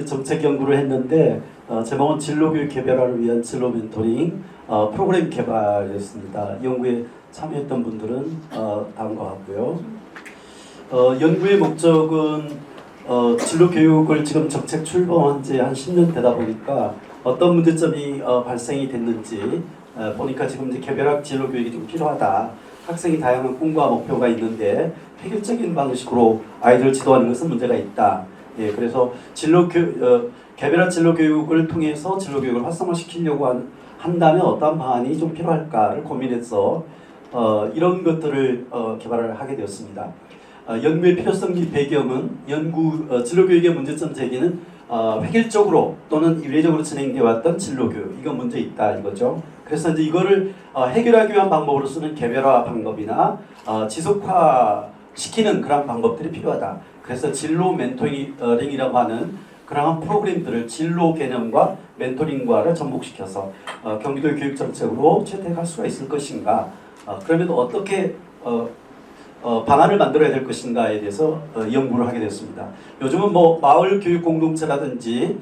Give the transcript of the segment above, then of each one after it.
정책 연구를 했는데 제목은 진로교육 개별화를 위한 진로 멘토링 프로그램 개발이었습니다. 연구에 참여했던 분들은 다음과 같고요. 연구의 목적은 진로교육을 지금 정책 출범한 지 한 10년 되다 보니까 어떤 문제점이 발생이 됐는지 보니까 지금 이제 개별학 진로교육이 좀 필요하다. 학생이 다양한 꿈과 목표가 있는데 획일적인 방식으로 아이들을 지도하는 것은 문제가 있다. 예, 그래서 개별화 진로교육을 통해서 진로교육을 활성화시키려고 한다면 어떤 방안이 좀 필요할까를 고민해서 이런 것들을 개발을 하게 되었습니다. 연구의 필요성 및 배경은 진로교육의 문제점 제기는 획일적으로 또는 이례적으로 진행되어 왔던 진로교육 이건 문제 있다 이거죠. 그래서 이제 이거를 해결하기 위한 방법으로 쓰는 개별화 방법이나 지속화시키는 그런 방법들이 필요하다. 그래서 진로 멘토링이라고 하는 그러한 프로그램들을 진로 개념과 멘토링과를 접목시켜서 경기도 교육 정책으로 채택할 수가 있을 것인가, 그러면 어떻게 방안을 만들어야 될 것인가에 대해서 연구를 하게 됐습니다. 요즘은 뭐 마을 교육 공동체라든지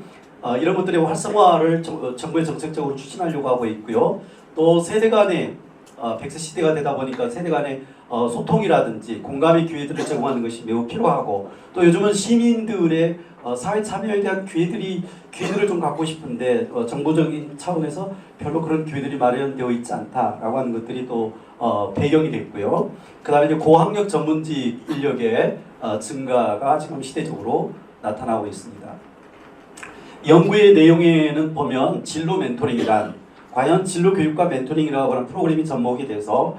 이런 것들의 활성화를 정부의 정책적으로 추진하려고 하고 있고요. 또 세대 간의 100세 시대가 되다 보니까 세대 간의 소통이라든지 공감의 기회들을 제공하는 것이 매우 필요하고, 또 요즘은 시민들의 사회 참여에 대한 기회들을 좀 갖고 싶은데 정보적인 차원에서 별로 그런 기회들이 마련되어 있지 않다라고 하는 것들이 또 배경이 됐고요. 그 다음에 이제 고학력 전문직 인력의 증가가 지금 시대적으로 나타나고 있습니다. 연구의 내용에는 보면 진로 멘토링이란 과연 진로 교육과 멘토링이라고 하는 프로그램이 접목이 돼서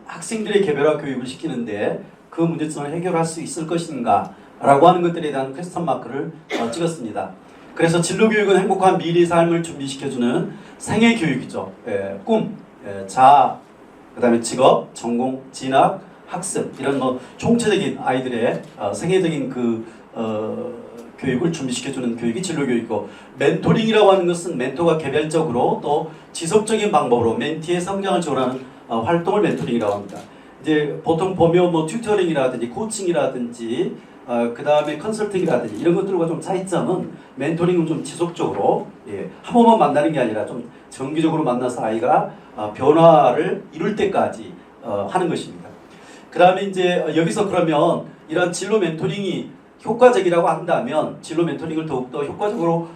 학생들의 개별화 교육을 시키는데 그 문제점을 해결할 수 있을 것인가 라고 하는 것들에 대한 퀘스천 마크를 찍었습니다. 그래서 진로 교육은 행복한 미래 삶을 준비시켜주는 생애 교육이죠. 꿈, 자아, 그 다음에 직업, 전공, 진학, 학습 이런 뭐 총체적인 아이들의 생애적인 교육을 준비시켜주는 교육이 진로교육이고, 멘토링이라고 하는 것은 멘토가 개별적으로 또 지속적인 방법으로 멘티의 성장을 지원하는 활동을 멘토링이라고 합니다. 이제 보통 보면 뭐 튜터링이라든지 코칭이라든지 그 다음에 컨설팅이라든지 이런 것들과 좀 차이점은 멘토링은 좀 지속적으로 한 번만 만나는 게 아니라 좀 정기적으로 만나서 아이가 변화를 이룰 때까지 하는 것입니다. 그 다음에 이제 여기서 그러면 이런 진로 멘토링이 효과적이라고 한다면 진로 멘토링을 더욱더 효과적으로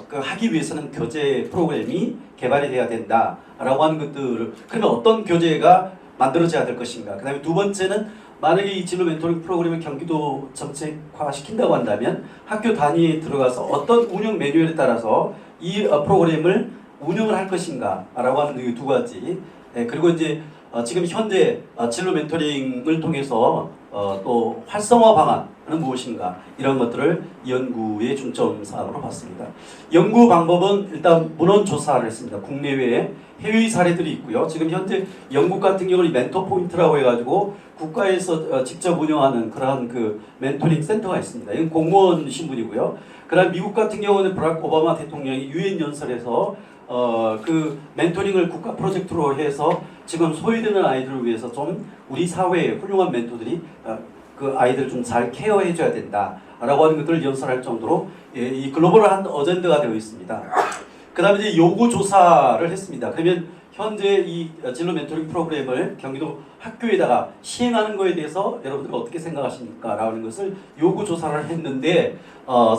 하기 위해서는 교재 프로그램이 개발이 돼야 된다라고 하는 것들을, 그러면 어떤 교재가 만들어져야 될 것인가. 그 다음에 두 번째는 만약에 이 진로 멘토링 프로그램을 경기도 정책화 시킨다고 한다면 학교 단위에 들어가서 어떤 운영 매뉴얼에 따라서 이 프로그램을 운영을 할 것인가 라고 하는 이 두 가지. 그리고 이제 지금 현재 진로 멘토링을 통해서 또 활성화 방안은 무엇인가, 이런 것들을 연구의 중점 사항으로 봤습니다. 연구 방법은 일단 문헌 조사를 했습니다. 국내외에 해외 사례들이 있고요. 지금 현재 영국 같은 경우는 멘토 포인트라고 해가지고 국가에서 직접 운영하는 그러한 그 멘토링 센터가 있습니다. 이건 공무원 신분이고요. 그다음 미국 같은 경우는 버락 오바마 대통령이 유엔 연설에서 그 멘토링을 국가 프로젝트로 해서 지금 소외되는 아이들을 위해서 좀 우리 사회의 훌륭한 멘토들이 그 아이들을 좀 잘 케어해줘야 된다라고 하는 것들을 연설할 정도로 이 글로벌한 어젠다가 되어 있습니다. 그 다음에 이제 요구 조사를 했습니다. 그러면 현재 이 진로 멘토링 프로그램을 경기도 학교에다가 시행하는 거에 대해서 여러분들은 어떻게 생각하십니까? 라는 것을 요구 조사를 했는데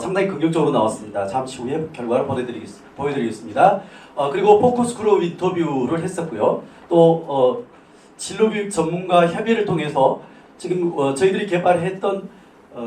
상당히 긍정적으로 나왔습니다. 잠시 후에 결과를 보여드리겠습니다. 그리고 포커스 그룹 인터뷰를 했었고요. 또 진로교육 전문가 협의를 통해서 지금 저희들이 개발했던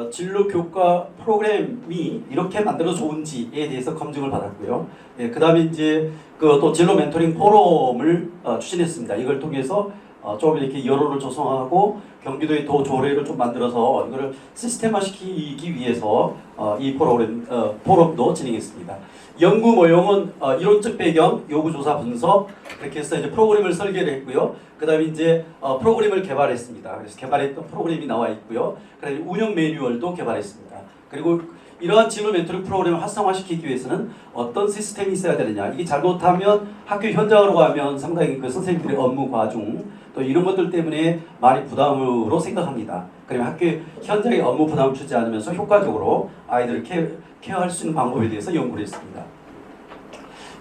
진로 교과 프로그램이 이렇게 만들어 좋은지에 대해서 검증을 받았고요. 그 다음에 이제 또 진로 멘토링 포럼을 추진했습니다. 이걸 통해서 좀 이렇게 여론을 조성하고 경기도에 더 조례를 좀 만들어서 이거를 시스템화시키기 위해서 이 포럼도 진행했습니다. 연구 모형은 이론적 배경, 요구조사 분석, 그렇게 해서 이제 프로그램을 설계를 했고요. 그 다음에 이제 프로그램을 개발했습니다. 그래서 개발했던 프로그램이 나와 있고요. 그다음에 운영 매뉴얼도 개발했습니다. 그리고 이러한 진로 멘토링 프로그램을 활성화시키기 위해서는 어떤 시스템이 있어야 되느냐. 이게 잘못하면 학교 현장으로 가면 상당히 그 선생님들의 업무 과중 또 이런 것들 때문에 많이 부담으로 생각합니다. 그러면 학교 현장에 업무 부담을 주지 않으면서 효과적으로 아이들을 케어할 수 있는 방법에 대해서 연구를 했습니다.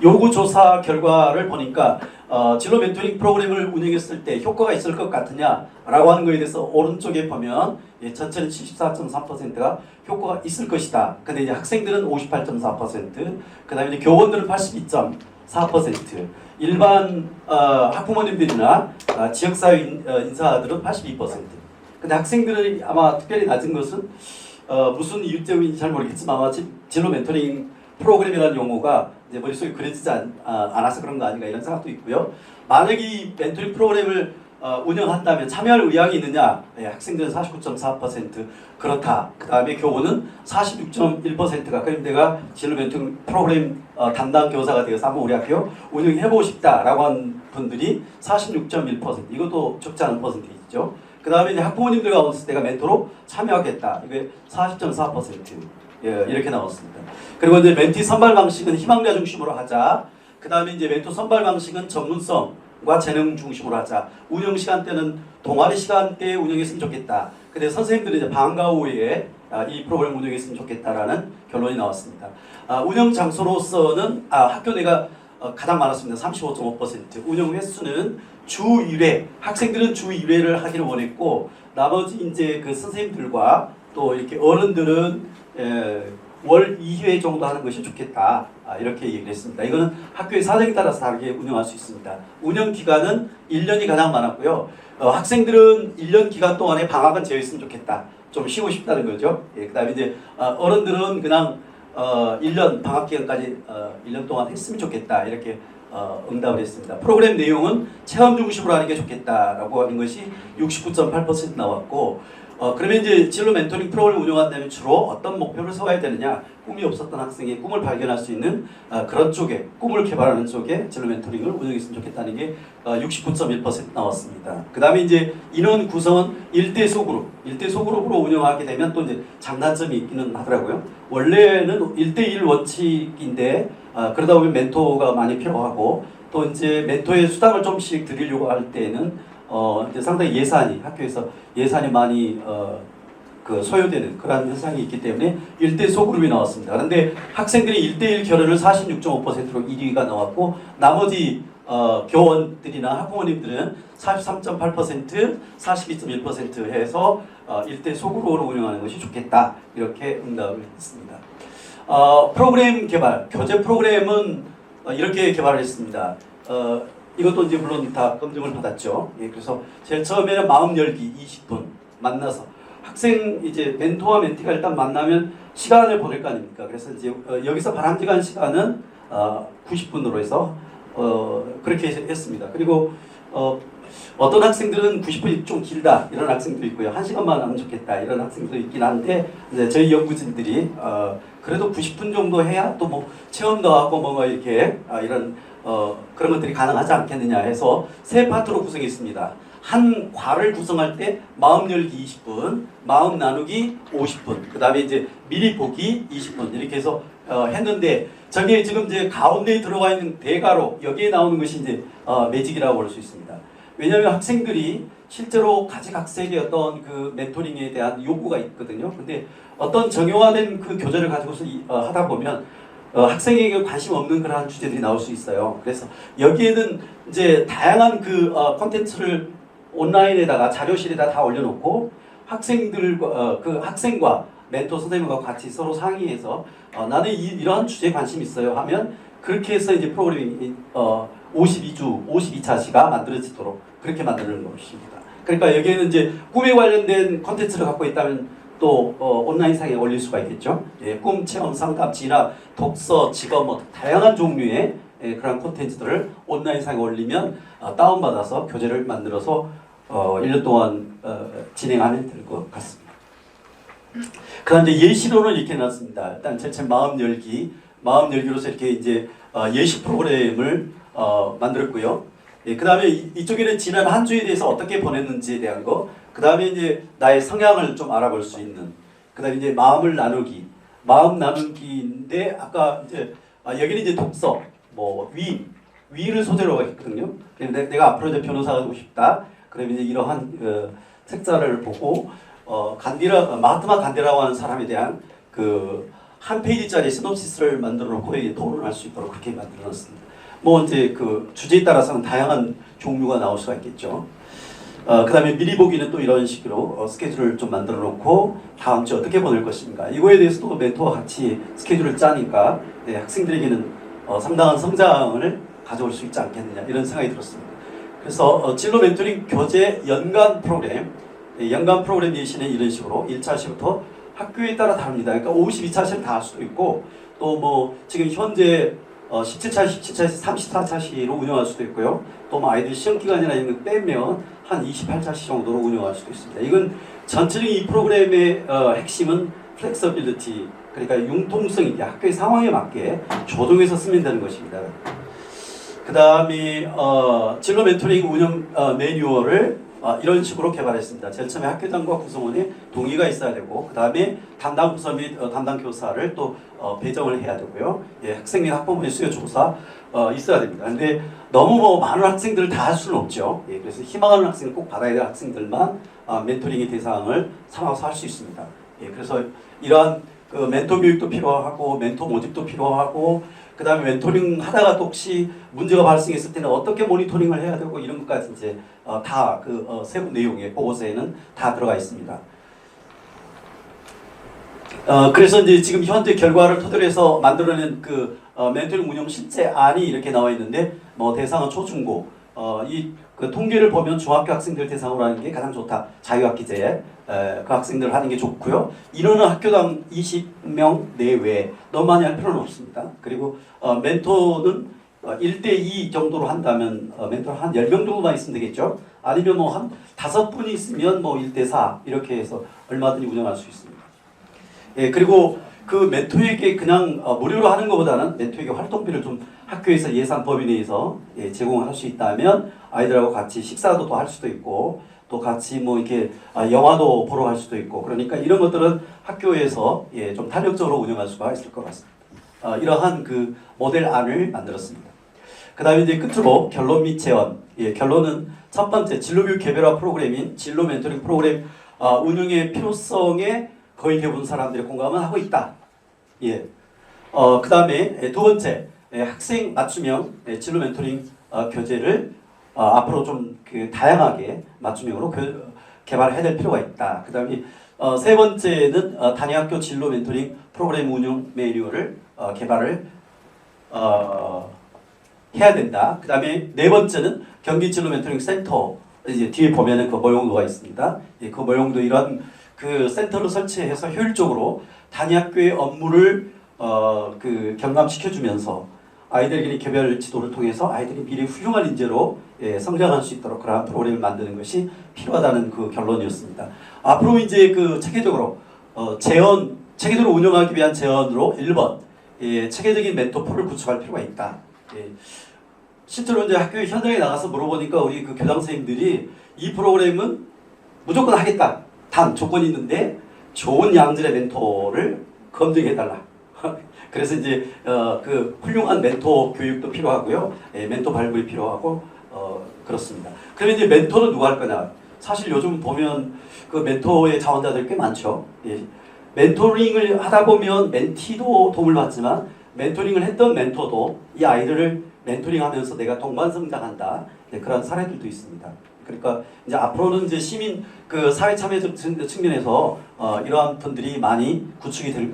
요구 조사 결과를 보니까 진로 멘토링 프로그램을 운영했을 때 효과가 있을 것 같으냐라고 하는 것에 대해서 오른쪽에 보면 전체는 74.3%가 효과가 있을 것이다. 근데 이제 학생들은 58.4%, 그 다음에 교원들은 82.4%, 일반 학부모님들이나 지역사회 인사들은 82%. 근데 학생들이 아마 특별히 낮은 것은 무슨 이유 때문인지 잘 모르겠지만 아마 진로 멘토링 프로그램이라는 용어가 이제 머릿속에 그려지지 않아서 그런 거 아닌가 이런 생각도 있고요. 만약 이 멘토링 프로그램을 운영한다면 참여할 의향이 있느냐? 네, 학생들은 49.4% 그렇다. 그 다음에 교원은 46.1%가 그럼 내가 진로 멘토링 프로그램 담당 교사가 되어서 한번 우리 학교 운영해보고 싶다라고 한 분들이 46.1%. 이것도 적지 않은 퍼센테이지죠. 그 다음에 이제 학부모님들 가운데서 내가 멘토로 참여하겠다. 이게 40.4%. 예, 이렇게 나왔습니다. 그리고 이제 멘티 선발 방식은 희망자 중심으로 하자. 그 다음에 이제 멘토 선발 방식은 전문성과 재능 중심으로 하자. 운영 시간대는 동아리 시간대에 운영했으면 좋겠다. 근데 선생님들은 이제 방과 후에 이 프로그램 운영했으면 좋겠다라는 결론이 나왔습니다. 운영 장소로서는 학교 내가 가장 많았습니다. 35.5%. 운영 횟수는 주 1회, 학생들은 주 1회를 하기를 원했고 나머지 이제 그 선생님들과 또 이렇게 어른들은 월 2회 정도 하는 것이 좋겠다. 이렇게 얘기를 했습니다. 이거는 학교의 사정에 따라서 다르게 운영할 수 있습니다. 운영 기간은 1년이 가장 많았고요. 학생들은 1년 기간 동안에 방학은 제외했으면 좋겠다. 좀 쉬고 싶다는 거죠. 그 다음에 이제 어른들은 그냥 1년 방학 기간까지 1년 동안 했으면 좋겠다. 이렇게 응답을 했습니다. 프로그램 내용은 체험 중심으로 하는 게 좋겠다라고 하는 것이 69.8% 나왔고 그러면 이제 진로 멘토링 프로그램을 운영한다면 주로 어떤 목표를 세워야 되느냐? 꿈이 없었던 학생의 꿈을 발견할 수 있는 그런 쪽에 꿈을 개발하는 쪽에 진로 멘토링을 운영했으면 좋겠다는 게 69.1% 나왔습니다. 그 다음에 이제 인원 구성은 1대 소그룹, 1대 소그룹으로 운영하게 되면 또 이제 장단점이 있기는 하더라고요. 원래는 1대1 원칙인데 그러다 보면 멘토가 많이 필요하고 또 이제 멘토의 수당을 좀씩 드리려고 할 때는 이제 상당히 학교에서 예산이 많이 소요되는 그런 현상이 있기 때문에 1대 소그룹이 나왔습니다. 그런데 학생들이 1대1 결혼을 46.5%로 1위가 나왔고 나머지 교원들이나 학부모님들은 43.8%, 42.1% 해서 1대 소그룹으로 운영하는 것이 좋겠다. 이렇게 응답을 했습니다. 프로그램 개발, 교재 프로그램은 이렇게 개발을 했습니다. 이것도 이제 물론 다 검증을 받았죠. 그래서 제일 처음에는 마음 열기 20분 만나서 학생 이제 멘토와 멘티가 일단 만나면 시간을 보낼 거 아닙니까? 그래서 이제 여기서 바람직한 시간은 90분으로 해서 그렇게 했습니다. 그리고 어떤 학생들은 90분이 좀 길다 이런 학생도 있고요. 1시간만 하면 좋겠다 이런 학생도 있긴 한데 이제 저희 연구진들이 그래도 90분 정도 해야 또 뭐 체험도 하고 뭔가 이렇게 이런 그런 것들이 가능하지 않겠느냐 해서 세 파트로 구성했습니다. 한 과를 구성할 때 마음 열기 20분, 마음 나누기 50분, 그 다음에 이제 미리 보기 20분 이렇게 해서 했는데 저게 지금 이제 가운데에 들어가 있는 대가로 여기에 나오는 것이 이제 매직이라고 볼 수 있습니다. 왜냐하면 학생들이 실제로 가지각색의 어떤 그 멘토링에 대한 요구가 있거든요. 근데 어떤 정형화된 그 교재를 가지고서 하다 보면 학생에게 관심 없는 그러한 주제들이 나올 수 있어요. 그래서 여기에는 이제 다양한 그 콘텐츠를 온라인에다가 자료실에다 다 올려놓고 학생들과 그 학생과 멘토 선생님과 같이 서로 상의해서 나는 이러한 주제에 관심 있어요 하면 그렇게 해서 이제 프로그램이 52차 시가 만들어지도록 그렇게 만드는 것입니다. 그러니까 여기에는 이제 꿈에 관련된 콘텐츠를 갖고 있다면 또 온라인상에 올릴 수가 있겠죠. 꿈, 체험, 상담, 진학, 독서, 직업 뭐 다양한 종류의 그런 콘텐츠들을 온라인상에 올리면 다운받아서 교재를 만들어서 1년 동안 진행하면 될 것 같습니다. 그런데 예시로는 이렇게 해놨습니다. 일단 제체 마음 열기로서 이렇게 이제 예시 프로그램을 만들었고요. 그 다음에 이쪽에는 지난 한 주에 대해서 어떻게 보냈는지에 대한 거, 그 다음에 이제 나의 성향을 좀 알아볼 수 있는 그다음에 이제 마음을 나누기, 마음 나누기인데 아까 이제 여기는 이제 독서, 뭐 위를 소재로 했거든요. 그런데 내가 앞으로 이제 변호사가 되고 싶다. 그러면 이제 이러한 책자를 보고 마하트마 간디라고 하는 사람에 대한 그 한 페이지짜리 시놉시스를 만들어 놓고 토론을 할 수 있도록 그렇게 만들어 놨습니다. 뭐 이제 그 주제에 따라서는 다양한 종류가 나올 수가 있겠죠. 그 다음에 미리 보기는 또 이런 식으로 스케줄을 좀 만들어 놓고 다음 주 어떻게 보낼 것인가 이거에 대해서도 멘토와 같이 스케줄을 짜니까 학생들에게는 상당한 성장을 가져올 수 있지 않겠느냐 이런 생각이 들었습니다. 그래서 진로 멘토링 교재 연간 프로그램 연간 프로그램 예시는 이런 식으로 1차 시부터 학교에 따라 다릅니다. 그러니까 52차 시는 다 할 수도 있고 또 뭐 지금 현재 17차, 17차에서 34차 시로 운영할 수도 있고요. 또 뭐 아이들 시험 기간이나 이런 거 빼면 한 28차 시 정도로 운영할 수도 있습니다. 이건 전체적인 이 프로그램의 핵심은 플렉서빌리티, 그러니까 융통성이 학교의 상황에 맞게 조정해서 쓰면 되는 것입니다. 그 다음에 진로 멘토링 운영 매뉴얼을 이런 식으로 개발했습니다. 제일 처음에 학교장과 구성원의 동의가 있어야 되고 그 다음에 담당 부서 및 담당 교사를 또 배정을 해야 되고요. 예, 학생 및 학부모의 수요 조사 있어야 됩니다. 근데 너무 뭐 많은 학생들을 다 할 수는 없죠. 예, 그래서 희망하는 학생을 꼭 받아야 될 학생들만 멘토링의 대상을 삼아서 할 수 있습니다. 예, 그래서 이러한 그 멘토 교육도 필요하고 멘토 모집도 필요하고 그 다음에 멘토링 하다가 또 혹시 문제가 발생했을 때는 어떻게 모니터링을 해야 되고 이런 것까지 이제 다 그 세부 내용의 보고서에는 다 들어가 있습니다. 그래서 이제 지금 현재 결과를 토대로 해서 만들어낸 그 멘토링 운영 실제 안이 이렇게 나와 있는데 뭐 대상은 초중고 이 그 통계를 보면 중학교 학생들 대상으로 하는 게 가장 좋다. 자유학기제 그 학생들 하는 게 좋고요. 인원은 학교당 20명 내외 너무 많이 할 필요는 없습니다. 그리고 멘토는 1대2 정도로 한다면 멘토 한 10명 정도만 있으면 되겠죠. 아니면 뭐 한 5분이 있으면 뭐 1대4 이렇게 해서 얼마든지 운영할 수 있습니다. 예, 그리고 그 멘토에게 그냥 무료로 하는 것보다는 멘토에게 활동비를 좀 학교에서 예산 범위 내에서 제공할 수 있다면 아이들하고 같이 식사도 또 할 수도 있고 또 같이 뭐 이렇게 영화도 보러 갈 수도 있고 그러니까 이런 것들은 학교에서 좀 탄력적으로 운영할 수가 있을 것 같습니다. 이러한 그 모델 안을 만들었습니다. 그 다음에 이제 끝으로 결론 및 제언. 결론은 첫 번째 진로교육 개별화 프로그램인 진로 멘토링 프로그램 운영의 필요성에 거의 대부분 사람들이 공감을 하고 있다. 그 다음에 두 번째 학생 맞춤형 진로 멘토링 교재를 앞으로 좀 그 다양하게 맞춤형으로 개발해야 될 필요가 있다. 그 다음에 세 번째는 단위학교 진로 멘토링 프로그램 운영 매뉴얼을 개발을 해야 된다. 그 다음에 네 번째는 경기 진로 멘토링 센터 이제 뒤에 보면은 그 모형도가 있습니다. 그 모형도 이런 그 센터를 설치해서 효율적으로 단위학교의 업무를 그 경감시켜주면서 아이들에게 개별 지도를 통해서 아이들이 미래 훌륭한 인재로 성장할 수 있도록 그러한 프로그램을 만드는 것이 필요하다는 그 결론이었습니다. 앞으로 이제 그 체계적으로 체계적으로 운영하기 위한 제언으로 1번 체계적인 멘토풀을 구축할 필요가 있다. 실제로 이제 학교 현장에 나가서 물어보니까 우리 그 교장 선생님들이 이 프로그램은 무조건 하겠다. 단 조건이 있는데 좋은 양질의 멘토를 검증해달라. 그래서 이제 그 훌륭한 멘토 교육도 필요하고요. 멘토 발굴이 필요하고 그렇습니다. 그러면 이제 멘토는 누가 할 거냐? 사실 요즘 보면 그 멘토의 자원자들 꽤 많죠. 멘토링을 하다 보면 멘티도 도움을 받지만 멘토링을 했던 멘토도 이 아이들을 멘토링하면서 내가 동반 성장한다. 그런 사례들도 있습니다. 그러니까 이제 앞으로는 이제 시민 그 사회 참여적 측면에서 이러한 분들이 많이 구축이 될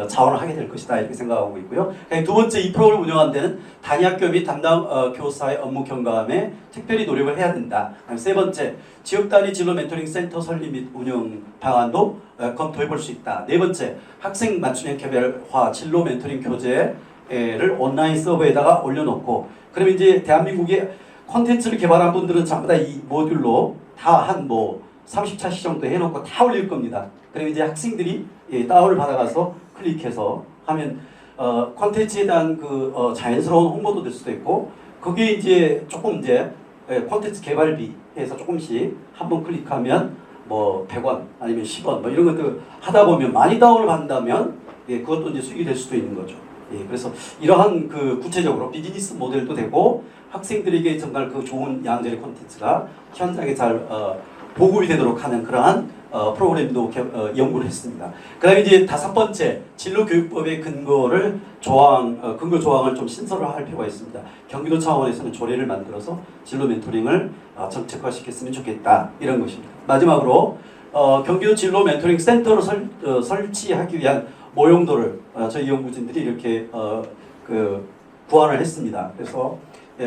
자원을 하게 될 것이다 이렇게 생각하고 있고요. 두 번째 이 프로그램을 운영하는 데는 단위학교 및 담당 교사의 업무 경감에 특별히 노력을 해야 된다. 세 번째 지역 단위 진로 멘토링 센터 설립 및 운영 방안도 검토해 볼 수 있다. 네 번째 학생 맞춤형 개별화 진로 멘토링 교재를 온라인 서버에다가 올려놓고 그러면 이제 대한민국의 콘텐츠를 개발한 분들은 전부 다 이 모듈로 다 한 뭐 30차시 정도 해놓고 다 올릴 겁니다. 그러면 이제 학생들이 다운을 받아가서 클릭해서 하면 콘텐츠에 대한 그 자연스러운 홍보도 될 수도 있고 그게 이제 조금 이제 콘텐츠 개발비 해서 조금씩 한번 클릭하면 뭐 100원 아니면 10원 뭐 이런 것들 하다 보면 많이 다운을 받는다면 예, 그것도 이제 수익이 될 수도 있는 거죠. 예, 그래서 이러한 그 구체적으로 비즈니스 모델도 되고 학생들에게 정말 그 좋은 양질의 콘텐츠가 현장에 잘 보급이 되도록 하는 그러한 프로그램도 연구를 했습니다. 그다음에 이제 5번째 진로교육법의 근거를 근거 조항을 좀 신설할 필요가 있습니다. 경기도 차원에서는 조례를 만들어서 진로 멘토링을 정책화시켰으면 좋겠다 이런 것입니다. 마지막으로 경기도 진로 멘토링 센터를 설치하기 위한 모형도를 저희 연구진들이 이렇게 구안을 했습니다. 그래서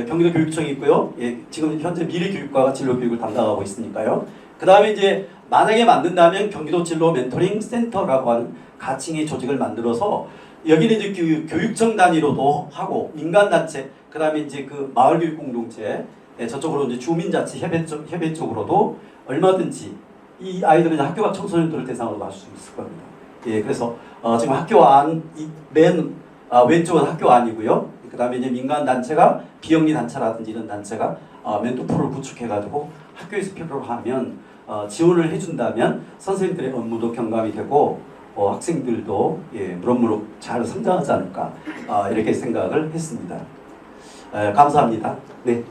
경기도 교육청이 있고요. 지금 현재 미래교육과가 진로교육을 담당하고 있으니까요. 그 다음에 이제 만약에 만든다면 경기도 진로 멘토링 센터라고 하는 가칭의 조직을 만들어서 여기는 이제 교육청 단위로도 하고 민간단체, 그 다음에 이제 그 마을교육 공동체, 저쪽으로 이제 주민자치 협회 쪽으로도 얼마든지 이 아이들은 학교 밖 청소년들을 대상으로 할 수 있을 겁니다. 예, 그래서 지금 학교 안 맨 왼쪽은 학교 안이고요. 그 다음에 이제 민간 단체가 비영리 단체라든지 이런 단체가 멘토풀을 구축해가지고 학교에서 필요로 하면 지원을 해준다면 선생님들의 업무도 경감이 되고 학생들도 무럭무럭 잘 성장하지 않을까 이렇게 생각을 했습니다. 감사합니다. 네.